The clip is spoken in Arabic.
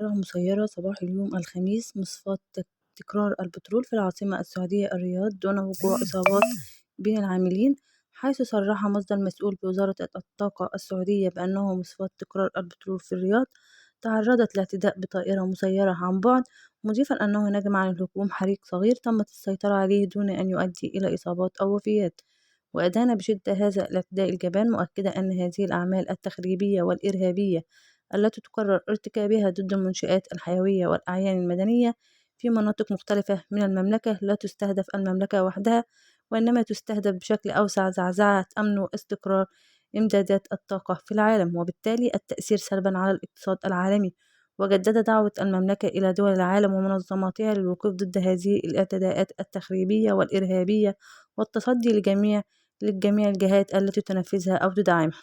طائرة مسيرة صباح اليوم الخميس مصفاة تكرار البترول في العاصمة السعودية الرياض دون وقوع إصابات بين العاملين، حيث صرح مصدر مسؤول بوزارة الطاقة السعودية بأنه مصفاة تكرار البترول في الرياض تعرضت لاعتداء بطائرة مسيرة عن بعد، مضيفا أنه نجم عن الهجوم حريق صغير تمت السيطرة عليه دون أن يؤدي إلى إصابات أو وفيات. وأدان بشدة هذا الاعتداء الجبان، مؤكدة أن هذه الأعمال التخريبية والإرهابية التي تقرر ارتكابها ضد المنشآت الحيوية والأعيان المدنية في مناطق مختلفة من المملكة لا تستهدف المملكة وحدها، وإنما تستهدف بشكل أوسع زعزعة أمن واستقرار إمدادات الطاقة في العالم، وبالتالي التأثير سلبا على الاقتصاد العالمي. وجدد دعوة المملكة إلى دول العالم ومنظماتها للوقوف ضد هذه الاعتداءات التخريبية والإرهابية والتصدي لجميع الجهات التي تنفذها أو تدعمها.